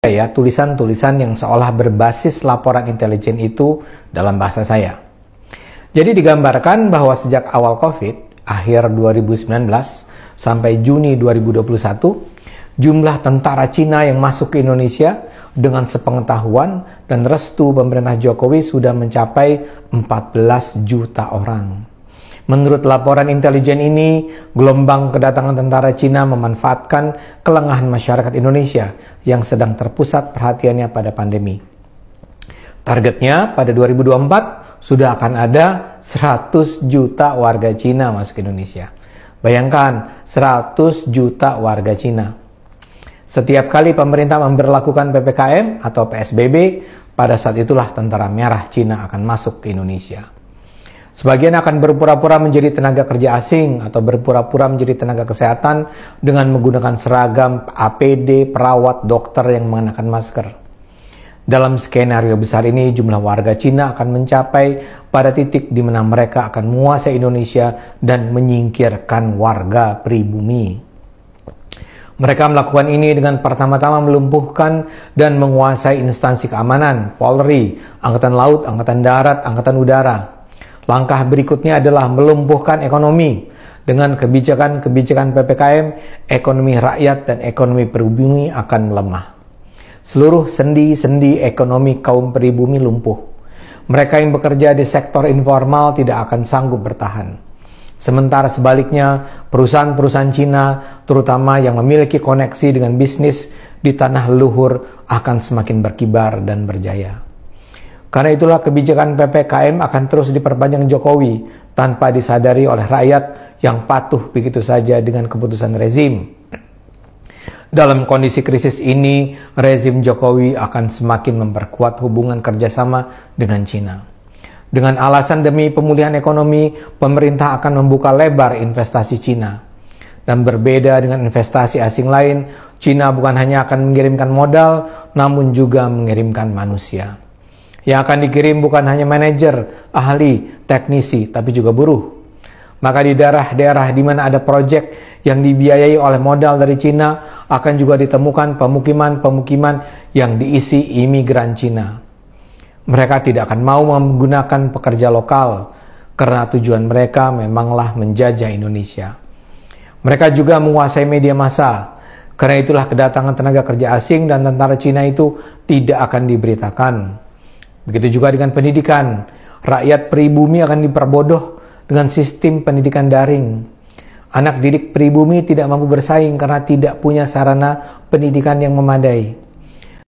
ya tulisan-tulisan yang seolah berbasis laporan intelijen itu dalam bahasa saya. Jadi digambarkan bahwa sejak awal COVID, akhir 2019 sampai Juni 2021, jumlah tentara Cina yang masuk ke Indonesia dengan sepengetahuan dan restu pemerintah Jokowi sudah mencapai 14 juta orang. Menurut laporan intelijen ini, gelombang kedatangan tentara Cina memanfaatkan kelengahan masyarakat Indonesia yang sedang terpusat perhatiannya pada pandemi. Targetnya pada 2024 sudah akan ada 100 juta warga Cina masuk ke Indonesia. Bayangkan, 100 juta warga Cina. Setiap kali pemerintah memberlakukan PPKM atau PSBB, pada saat itulah tentara merah Cina akan masuk ke Indonesia. Sebagian akan berpura-pura menjadi tenaga kerja asing atau berpura-pura menjadi tenaga kesehatan dengan menggunakan seragam APD, perawat, dokter yang mengenakan masker. Dalam skenario besar ini, jumlah warga Cina akan mencapai pada titik di mana mereka akan menguasai Indonesia dan menyingkirkan warga pribumi. Mereka melakukan ini dengan pertama-tama melumpuhkan dan menguasai instansi keamanan, Polri, Angkatan Laut, Angkatan Darat, Angkatan Udara. Langkah berikutnya adalah melumpuhkan ekonomi. Dengan kebijakan-kebijakan PPKM, ekonomi rakyat dan ekonomi pribumi akan melemah. Seluruh sendi-sendi ekonomi kaum pribumi lumpuh. Mereka yang bekerja di sektor informal tidak akan sanggup bertahan. Sementara sebaliknya, perusahaan-perusahaan Cina, terutama yang memiliki koneksi dengan bisnis di tanah leluhur, akan semakin berkibar dan berjaya. Karena itulah kebijakan PPKM akan terus diperpanjang Jokowi tanpa disadari oleh rakyat yang patuh begitu saja dengan keputusan rezim. Dalam kondisi krisis ini, rezim Jokowi akan semakin memperkuat hubungan kerjasama dengan Cina. Dengan alasan demi pemulihan ekonomi, pemerintah akan membuka lebar investasi Cina. Dan berbeda dengan investasi asing lain, Cina bukan hanya akan mengirimkan modal, namun juga mengirimkan manusia. Yang akan dikirim bukan hanya manajer, ahli, teknisi, tapi juga buruh. Maka di daerah-daerah di mana ada proyek yang dibiayai oleh modal dari Cina, akan juga ditemukan pemukiman-pemukiman yang diisi imigran Cina. Mereka tidak akan mau menggunakan pekerja lokal, karena tujuan mereka memanglah menjajah Indonesia. Mereka juga menguasai media massa. Karena itulah kedatangan tenaga kerja asing dan tentara Cina itu tidak akan diberitakan. Begitu juga dengan pendidikan. Rakyat pribumi akan diperbodoh dengan sistem pendidikan daring. Anak didik pribumi tidak mampu bersaing karena tidak punya sarana pendidikan yang memadai.